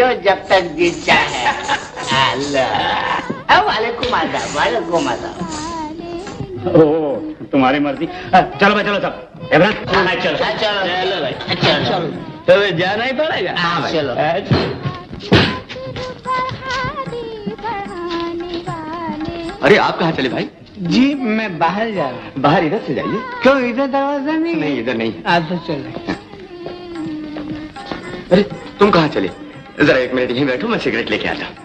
भेजो जब तक जी चाहे। अल्लाह वालेकुम आदाब, वालेकुम आदाब। ओह तुम्हारी मर्जी। चलो भाई चलो सब इमरान चलो चलो चलो भाई चलो तो जाना ही पड़ेगा। हाँ भाई चलो। अरे आप कहाँ चले भाई? जी मैं बाहर जा रहा हूँ। बाहर इधर से जाइए। क्यों इधर दरवाजा नहीं? नहीं इधर नहीं। आप तो चले। अरे तुम कहाँ चले? जरा 1 मिनट यहीं बैठो, मैं सिगरेट लेके आता हूँ।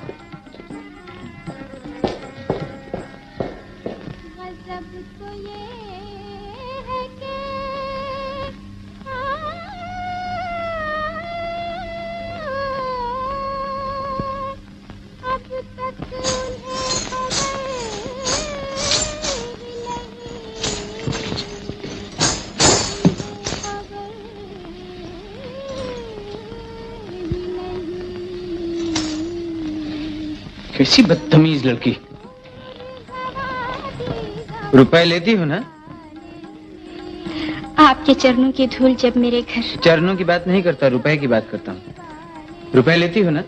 कैसी बदतमीज लड़की। रुपए लेती हो ना? आपके चरणों की धूल जब मेरे घर। चरणों की बात नहीं करता, रुपए की बात करता हूँ। रुपए लेती हो ना?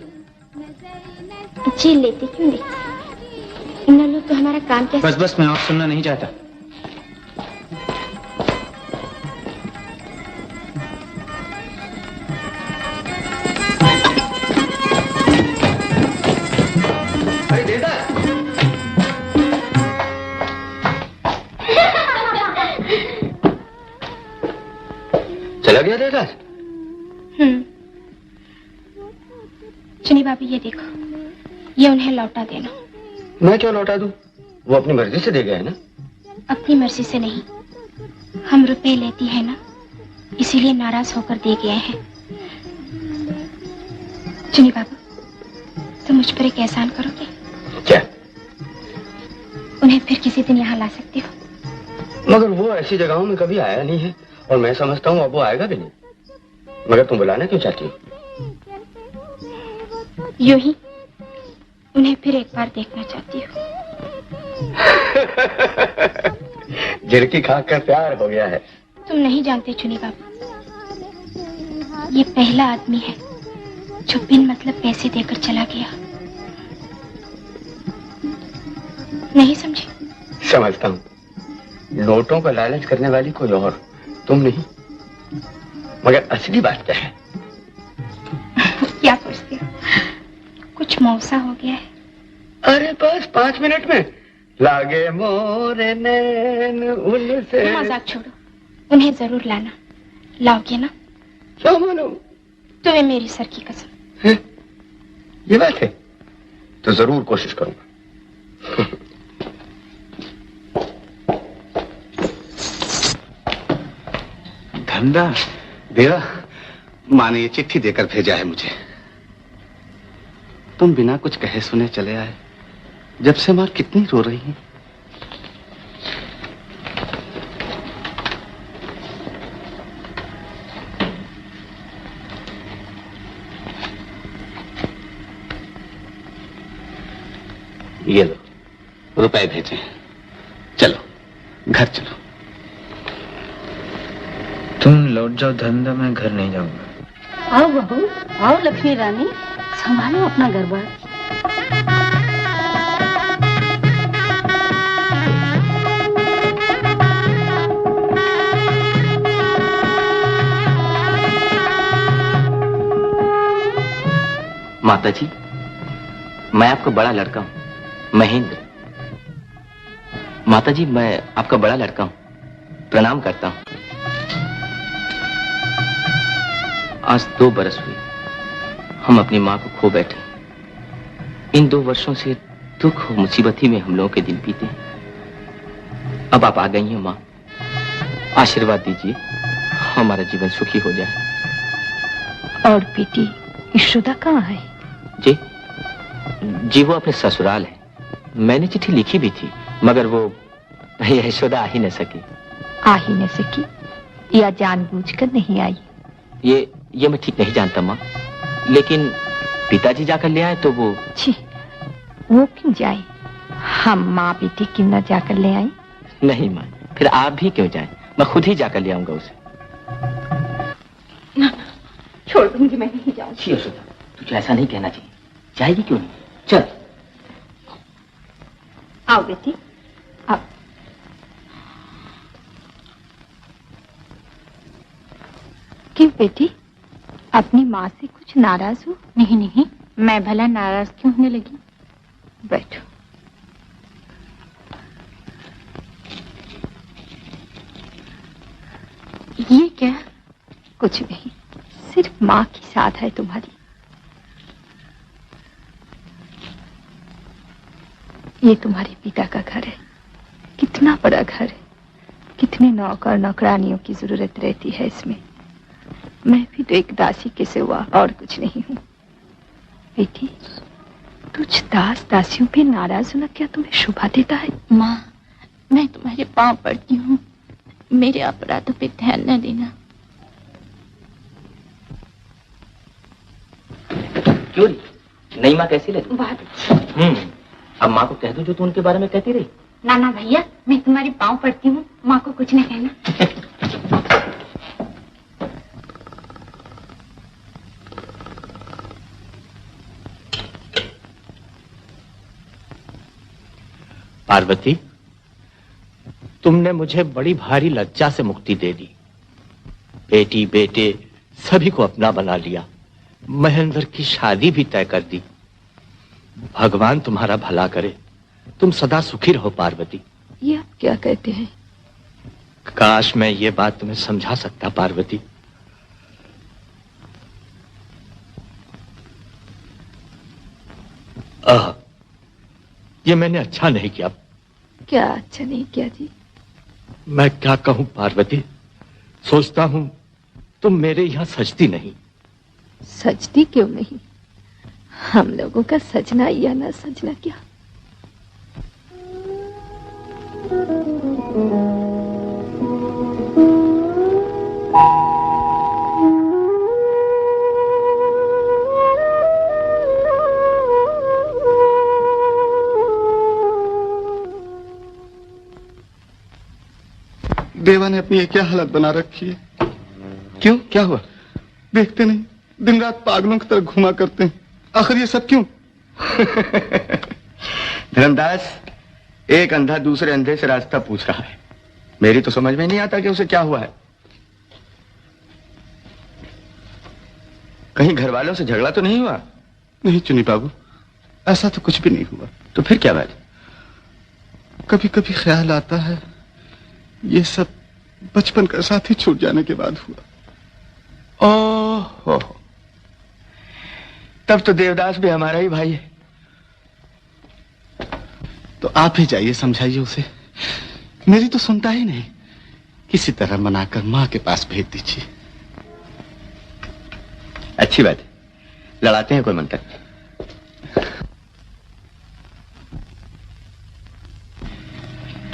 जी लेती, क्यों नहीं? न लो तो हमारा काम कैसे? बस बस मैं और सुनना नहीं चाहता। चला गया देवदास? चुनी भाभी ये देखो, ये उन्हें लौटा देना। मैं क्यों लौटा दूं? वो अपनी मर्जी से दे गया है ना? अपनी मर्जी से नहीं, हम रुपए लेती है ना, इसीलिए नाराज होकर दे गए हैं। चुनी बाबू, तुम मुझ पर एक एहसान करोगे? क्या? उन्हें फिर किसी दिन यहाँ ला सकते हो। मगर वो ऐसी जगहों में कभी आया नहीं है और मैं समझता हूँ अब वो आएगा भी नहीं। मगर तुम बुलाना क्यों चाहती हो? यूं ही उन्हें फिर एक बार देखना चाहती हूँ। झिड़की खाकर प्यार हो गया है। तुम नहीं जानते चुनी बाबू, ये पहला आदमी है जो बिन मतलब पैसे देकर चला गया। नहीं समझे? समझता हूँ। नोटों का लालच करने वाली कोई और, तुम नहीं। मगर असली बात क्या है? क्या पूछते हो? कुछ मौसा हो गया है। अरे बस 5 मिनट में लागे मोरे नैन उनसे। मजाक छोड़ो, उन्हें जरूर लाना। लाओगे ना? क्या मालूम? तुम्हें मेरी सर की कसम। है? ये बात है तो जरूर कोशिश करूंगा। धंधा देवा, माँ ने ये चिट्ठी देकर भेजा है मुझे। तुम बिना कुछ कहे सुने चले आए, जब से माँ कितनी रो रही है। ये लो, रुपए भेजे। चलो घर चलो। तुम लौट जाओ धंधा, मैं घर नहीं जाऊंगा। आओ बहू, आओ लक्ष्मी रानी, संभालो अपना घर-बार। माता जी, मैं आपका बड़ा लड़का हूं, महेंद्र। माता जी, मैं आपका बड़ा लड़का हूं, प्रणाम करता हूं। आज 2 बरस हुए हम अपनी माँ को खो बैठे। इन 2 वर्षों से दुख और मुसीबत ही में हम लोगों के दिन बीते। अब आप आ गई हैं माँ, आशीर्वाद दीजिए, हमारा जीवन सुखी हो जाए। और बेटी यशोदा कहाँ है? जी वो अपने ससुराल है। मैंने चिट्ठी लिखी भी थी, मगर वो यशोदा आ ही न सकी। आ ही न सकी या जानबूझकर नहीं आई? ये मैं ठीक नहीं जानता माँ, लेकिन पिताजी जाकर ले आए तो वो। छी, वो क्यों जाए? हम माँ बेटी क्यों न जाकर ले आए? नहीं माँ, फिर आप भी क्यों जाएं? मैं खुद ही जाकर ले आऊंगा उसे। ना, छोड़ दूंगी, मैं नहीं जाऊंगी। यशोदा, तुझे ऐसा नहीं कहना चाहिए। जाएगी क्यों नहीं? चल। आओ बेटी, आओ। क्यों बेटी, अपनी माँ से कुछ नाराज हो? नहीं नहीं, मैं भला नाराज क्यों होने लगी? बैठो। ये क्या? कुछ नहीं, सिर्फ माँ की साथ है तुम्हारी। ये तुम्हारे पिता का घर है। कितना बड़ा घर है, कितने नौकर नौकरानियों की जरूरत रहती है इसमें। मैं भी तो एक दासी के सिवा और कुछ नहीं हूँ। बेटी, तुझ दास दासियों पे नाराज होना क्या तुम्हें शोभा देता है? माँ, मैं तुम्हारे पांव पड़ती हूँ, मेरे अपराधों पे ध्यान न देना। क्यों नहीं? नई माँ कैसी लगी? बहुत अच्छी। अब माँ को कह दो जो तू उनके बारे में कहती रही। नाना भैया, मैं तुम्हारे पांव पड़ती हूँ, माँ को कुछ न कहना। पार्वती, तुमने मुझे बड़ी भारी लज्जा से मुक्ति दे दी। बेटी बेटे सभी को अपना बना लिया, महेंद्र की शादी भी तय कर दी। भगवान तुम्हारा भला करे, तुम सदा सुखी रहो पार्वती। ये आप क्या कहते हैं? काश मैं ये बात तुम्हें समझा सकता पार्वती। ये मैंने अच्छा नहीं किया। क्या अच्छा नहीं किया जी? मैं क्या कहूं पार्वती, सोचता हूं तुम मेरे यहां सजती नहीं। सजती क्यों नहीं? हम लोगों का सजना या ना सजना क्या? देवा ने अपनी ये क्या हालत बना रखी है? क्यों, क्या हुआ? देखते नहीं, दिन रात पागलों की तरह घुमा करते हैं। आखिर ये सब क्यों? धर्मदास, एक अंधा दूसरे अंधे से रास्ता पूछ रहा है। मेरी तो समझ में नहीं आता कि उसे क्या हुआ है। कहीं घर वालों से झगड़ा तो नहीं हुआ? नहीं चुनी बाबू, ऐसा तो कुछ भी नहीं हुआ। तो फिर क्या बात? कभी कभी ख्याल आता है ये सब बचपन का साथी छूट जाने के बाद हुआ। ओह, तब तो देवदास भी हमारा ही भाई है। तो आप ही जाइए, समझाइए उसे। मेरी तो सुनता ही नहीं। किसी तरह मनाकर मां के पास भेज दीजिए। अच्छी बात है, लड़ाते हैं कोई मंत्र।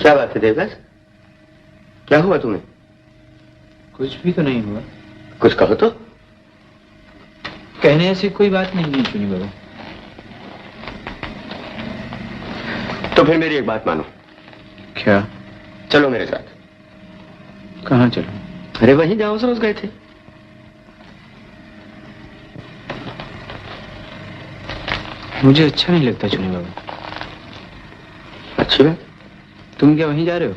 क्या बात है देवदास, क्या हुआ तुम्हें? कुछ भी तो नहीं हुआ। कुछ कहो तो। कहने ऐसी कोई बात नहीं है चुनी बाबू। तो फिर मेरी एक बात मानो। क्या? चलो मेरे साथ। कहाँ चलो? अरे वहीं जहां उस रोज गए थे। मुझे अच्छा नहीं लगता चुनी बाबू। अच्छी बात। तुम क्या वहीं जा रहे हो?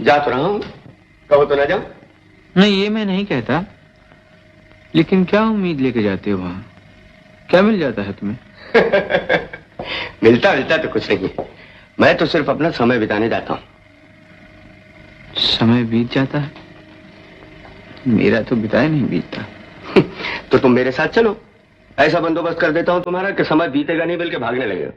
जा तो रहा हूं, कहो तो ना जाओ। नहीं, ये मैं नहीं कहता, लेकिन क्या उम्मीद लेके जाते हो वहां? क्या मिल जाता है तुम्हें? मिलता मिलता तो कुछ नहीं है। मैं तो सिर्फ अपना समय बिताने जाता हूं। समय बीत जाता है? मेरा तो बिताए नहीं बीतता। तो तुम मेरे साथ चलो, ऐसा बंदोबस्त कर देता हूं तुम्हारा कि समय बीतेगा नहीं बल्कि भागने लगेगा।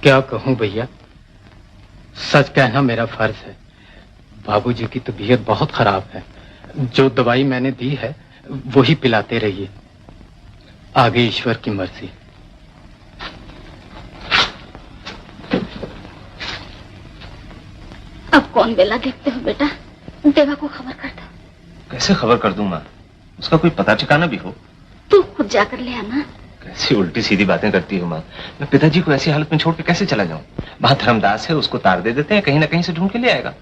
क्या कहूं भैया, सच कहना मेरा फर्ज है। बाबूजी की तबीयत बहुत खराब है। जो दवाई मैंने दी है वही पिलाते रहिए, आगे ईश्वर की मर्जी। अब कौन बेला देखते हो बेटा, देवा को खबर कर दो। कैसे खबर कर दूं माँ? उसका कोई पता ठिकाना भी हो? तू खुद जाकर ले आना। कैसी उल्टी सीधी बातें करती हो माँ। मैं पिताजी को ऐसी हालत में छोड़ के कैसे चला जाऊं? वहां धर्मदास है, उसको तार दे देते हैं, कहीं ना कहीं से ढूंढ के ले आएगा।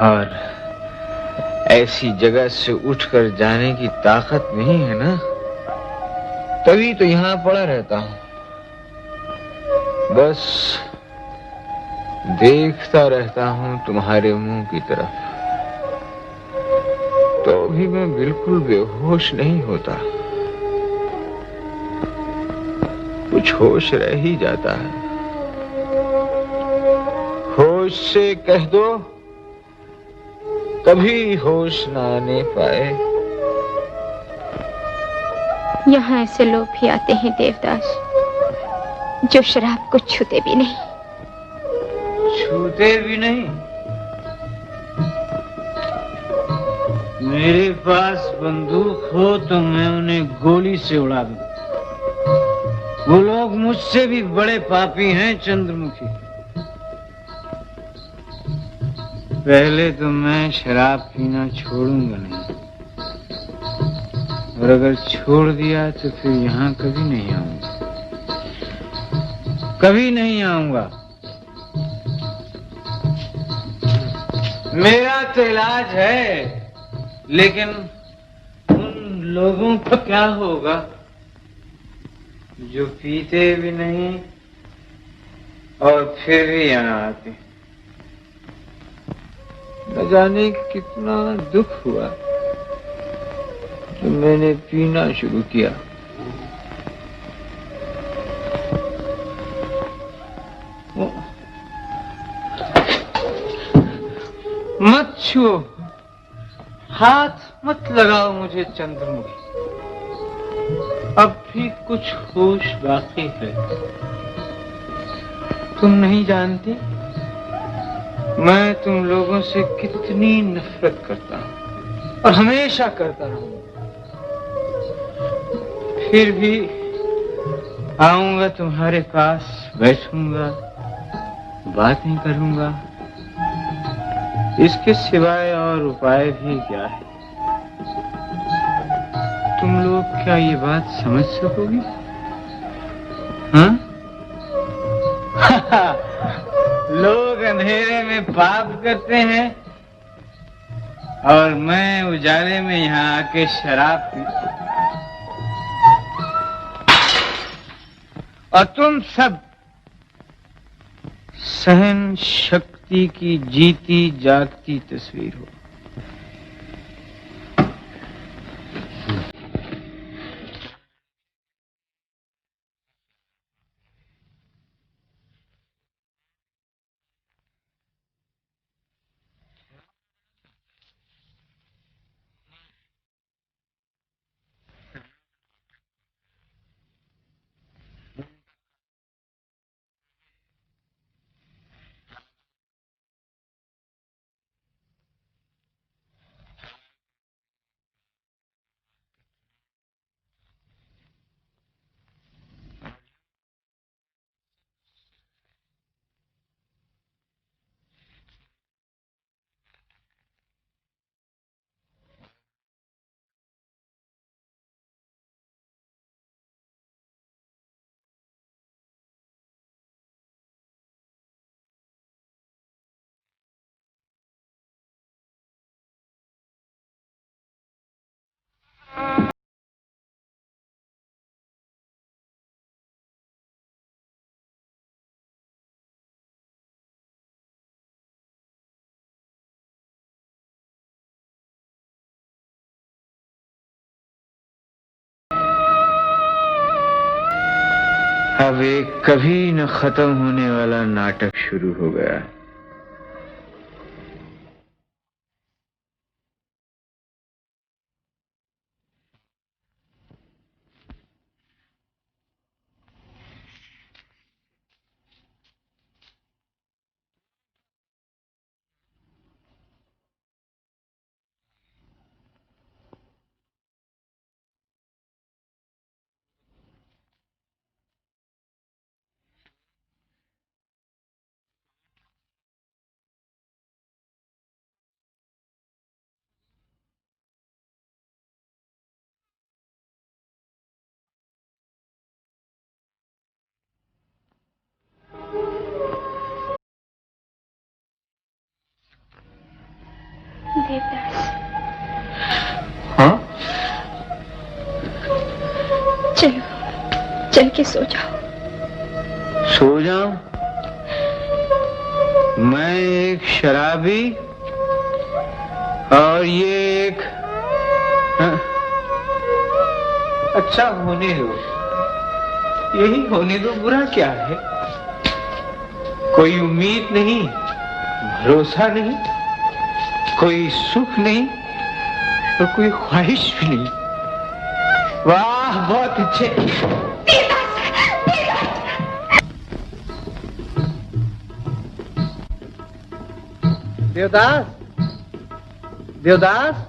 और ऐसी जगह से उठकर जाने की ताकत नहीं है ना, तभी तो यहां पड़ा रहता हूं। बस देखता रहता हूं तुम्हारे मुंह की तरफ, तो भी मैं बिल्कुल बेहोश नहीं होता। कुछ होश रह ही जाता है। होश से कह दो कभी होश न आने पाए। यहाँ ऐसे लोग भी आते हैं देवदास, जो शराब को छूते भी नहीं। छूते भी नहीं? मेरे पास बंदूक हो तो मैं उन्हें गोली से उड़ा दूं। वो लोग मुझसे भी बड़े पापी हैं चंद्रमुखी। पहले तो मैं शराब पीना छोड़ूंगा नहीं, और अगर छोड़ दिया तो फिर यहाँ कभी नहीं आऊंगा, कभी नहीं आऊंगा। मेरा तो इलाज है, लेकिन उन लोगों का क्या होगा जो पीते भी नहीं और फिर भी यहाँ आते? न जाने कितना दुख हुआ कि मैंने पीना शुरू किया। मत छुओ, हाथ मत लगाओ मुझे चंद्रमुखी। अब भी कुछ होश बाकी है। तुम नहीं जानती मैं तुम लोगों से कितनी नफरत करता हूं, और हमेशा करता रहूंगा। फिर भी आऊंगा तुम्हारे पास, बैठूंगा, बातें करूंगा। इसके सिवाय और उपाय भी क्या है? तुम लोग क्या ये बात समझ सकोगी? हाँ? लोग अंधेरे में पाप करते हैं और मैं उजाले में यहाँ आके शराब पीता। और तुम सब सहन शक्ति की जीती जागती तस्वीर हो। अब एक कभी न खत्म होने वाला नाटक शुरू हो गया। देवदास, हाँ? चलो, चल के सो जाओ। सो जाऊं? मैं एक शराबी और ये एक हाँ? अच्छा होने दो, यही होने दो, बुरा क्या है? कोई उम्मीद नहीं, भरोसा नहीं, कोई सुख नहीं और कोई ख्वाहिश भी नहीं। वाह, बहुत अच्छे। देवदास, देवदास,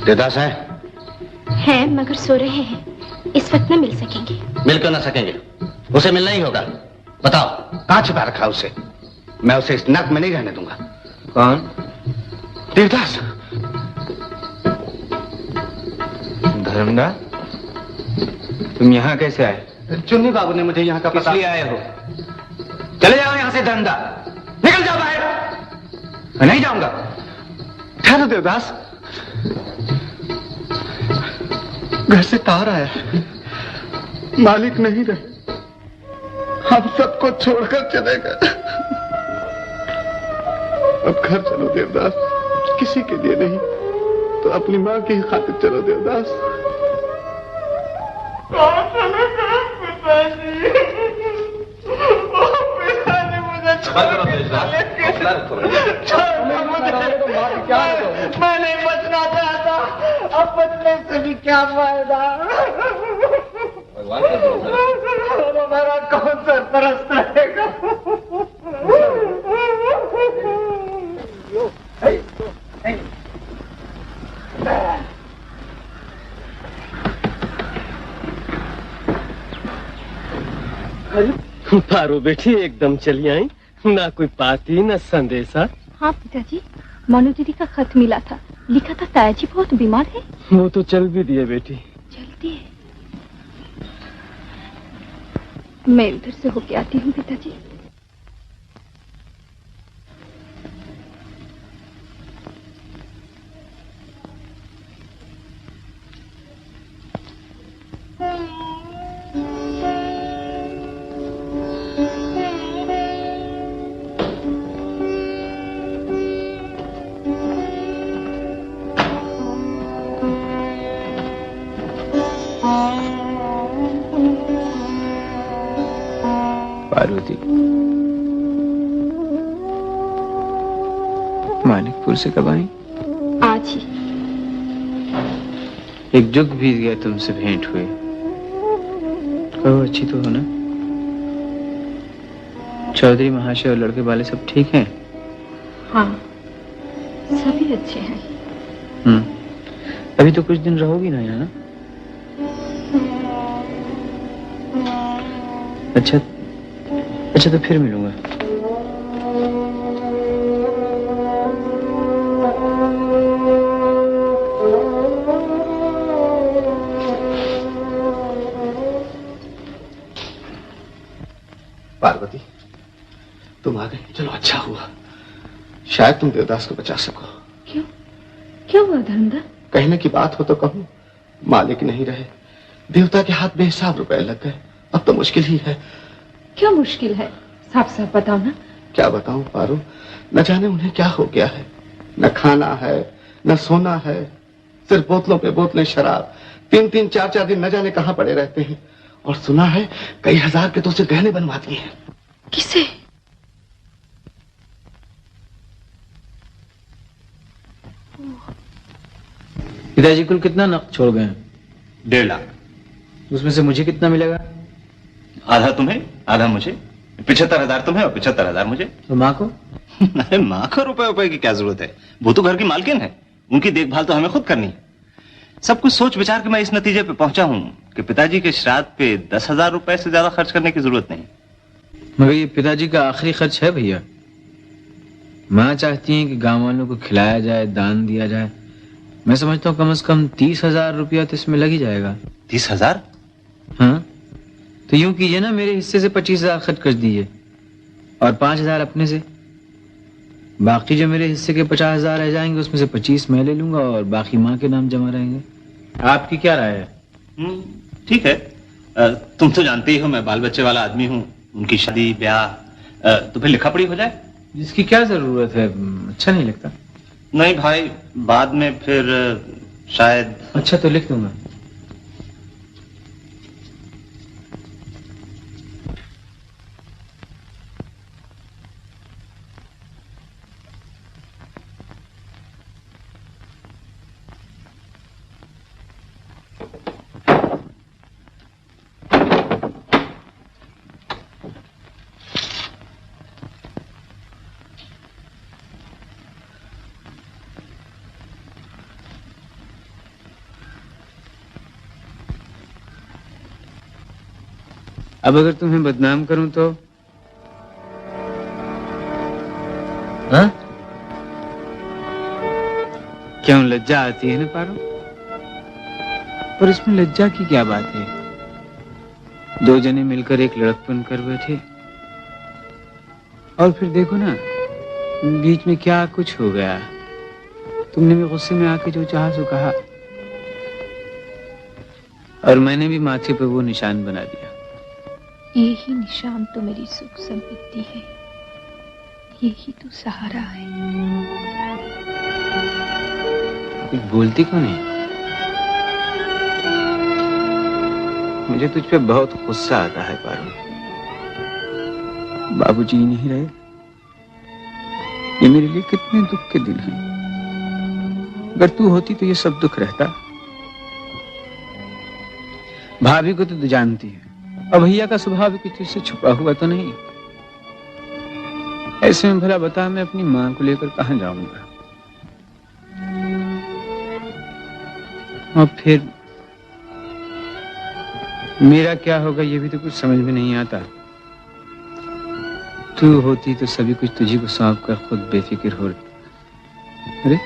देवदास है? हैं, मगर सो रहे हैं, इस वक्त न मिल सकेंगे। मिलकर ना सकेंगे, उसे मिलना ही होगा। बताओ कहाँ छिपा रखा उसे? मैं उसे इस नर्क में नहीं रहने दूंगा। कौन? देवदास। धर्मदा, तुम यहाँ कैसे आए? चुन्नी बाबू ने मुझे यहाँ का किस लिए आए हो? चले जाओ यहाँ से धर्मदा, निकल जाओ बाहर। मैं नहीं जाऊंगा। ठहरो देवदास, घर से तार आया है, मालिक नहीं रहे, हम सबको छोड़कर चले गए। अब घर चलो देवदास, किसी के लिए नहीं तो अपनी माँ की ही खातिर चलो देवदास। मैं नहीं बचना चाहता, अब बचने से भी क्या फायदा? मेरा कौन सरपरस्त रहेगा? पारो बेटी एकदम चली आई, ना कोई पाती ना संदेशा। हाँ पिताजी, मनु दीदी का खत मिला था, लिखा था तायाजी बहुत बीमार है। वो तो चल भी दिए बेटी। जल्दी है, मैं उधर से होके आती हूँ पिताजी। पार्वती, मानिकपुर से कब आई? आज ही। एक जुग बीत गया तुमसे भेंट हुए। कहो अच्छी तो हो ना? चौधरी महाशय और लड़के वाले सब ठीक हैं? हाँ, सभी अच्छे हैं। अभी तो कुछ दिन रहोगी ना यहाँ ना? अच्छा, तो फिर मिलूंगा। पार्वती, तुम आ गई, चलो अच्छा हुआ। शायद तुम देवदास को बचा सको। क्यों? क्या हुआ धर्मदा? कहने की बात हो तो कहो। मालिक नहीं रहे, देवता के हाथ बेहिसाब रुपए लग गए। अब तो मुश्किल ही है। क्यों मुश्किल है? साफ साफ बताओ ना। क्या बताऊं पारो, न जाने उन्हें क्या हो गया है। न खाना है, न सोना है, सिर्फ बोतलों पे बोतलें शराब। 3-3, 4-4 दिन न जाने कहां पड़े रहते हैं। और सुना है कई हजार के तो उसे गहने बनवा दिए हैं। किसे? पिताजी कुल कितना नकद छोड़ गए हैं? 1.5 लाख। उसमें से मुझे कितना मिलेगा? आधा तुम्हें, आधा मुझे। 75,000 तुम्हें और 75,000 मुझे। तो माँ को? अरे माँ को रुपए की क्या जरूरत है? वो तो घर की मालकिन है, उनकी देखभाल तो हमें खुद करनी है। सब कुछ सोच विचार के मैं इस नतीजे पे पहुंचा हूं कि पिताजी के श्राद्ध पे 10,000 रुपए से ज्यादा खर्च करने की जरूरत नहीं। मगर ये पिताजी का आखिरी खर्च है भैया। माँ चाहती है कि गांव वालों को खिलाया जाए, दान दिया जाए। मैं समझता हूँ कम से कम 30,000 रुपया तो इसमें लग ही जाएगा। 30,000? हाँ, तो यूं कीजिए ना, मेरे हिस्से से 25,000 खर्च कर दीजिए और 5,000 अपने से। बाकी जो मेरे हिस्से के 50,000 रह जाएंगे उसमें से 25 मैं ले लूंगा और बाकी माँ के नाम जमा रहेंगे। आपकी क्या राय है? ठीक है। तुम तो जानते ही हो मैं बाल बच्चे वाला आदमी हूँ। उनकी शादी ब्याह तो फिर लिखा पड़ी हो जाए। जिसकी क्या जरूरत है? अच्छा नहीं लगता। नहीं भाई, बाद में फिर शायद। अच्छा तो लिख दूंगा। अब अगर तुम्हें बदनाम करूं तो? हाँ? क्यों लज्जा आती है ना पारो? पर इसमें लज्जा की क्या बात है? 2 जने मिलकर एक लड़कपन कर बैठे और फिर देखो ना बीच में क्या कुछ हो गया। तुमने भी गुस्से में आके जो चाहा सो कहा और मैंने भी माथे पे वो निशान बना दिया। यही निशान तो मेरी सुख संपत्ति है, यही तो सहारा है। कुछ बोलती क्यों नहीं? मुझे तुझ पे बहुत गुस्सा आता है पारो। बाबूजी नहीं रहे, ये मेरे लिए कितने दुख के दिन हैं। अगर तू होती तो ये सब दुख रहता। भाभी को तो तू जानती है और भैया का स्वभाव भी कुछ इससे छुपा हुआ तो नहीं। ऐसे में भला बता मैं अपनी मां को लेकर कहां जाऊंगा? और फिर मेरा क्या होगा ये भी तो कुछ समझ में नहीं आता। तू होती तो सभी कुछ तुझी को सौंप कर खुद बेफिक्र हो रही। अरे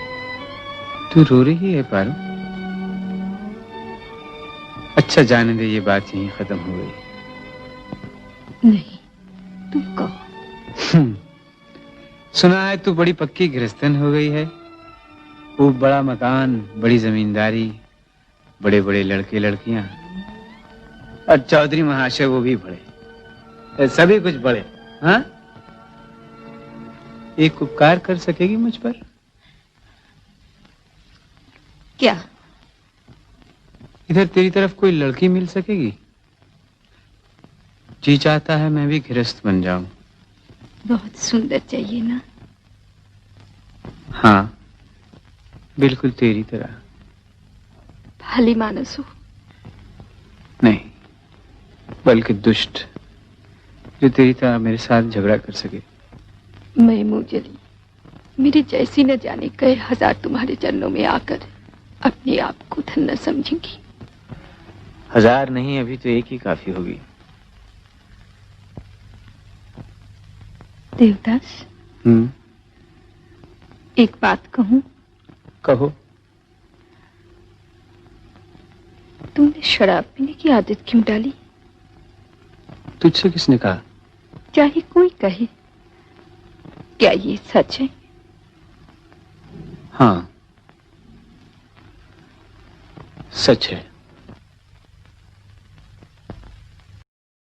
तू रो रही है पारो? अच्छा जाने दे, ये बात यहीं खत्म हो गई। नहीं, तुम कहो। सुना है तू बड़ी पक्की गृहस्थन हो गई है। खूब बड़ा मकान, बड़ी जमींदारी, बड़े बड़े लड़के लड़कियां और चौधरी महाशय वो भी बड़े, सभी कुछ बड़े। हाँ, एक उपकार कर सकेगी मुझ पर? क्या? इधर तेरी तरफ कोई लड़की मिल सकेगी? जी चाहता है मैं भी गृहस्थ बन जाऊं। बहुत सुंदर चाहिए ना? हाँ, बिल्कुल तेरी तरह। भली मानस हो? नहीं, बल्कि दुष्ट, जो तेरी तरह मेरे साथ झगड़ा कर सके। मैं मुंह जली, मेरे जैसी न जाने कई हजार तुम्हारे चरणों में आकर अपने आप को धन्य समझेंगी। 1000 नहीं, अभी तो एक ही काफी होगी। देवदास, एक बात कहूं? कहो। तुमने शराब पीने की आदत क्यों डाली? तुझसे किसने कहा? चाहे कोई कहे, क्या ये सच है? हाँ, सच है।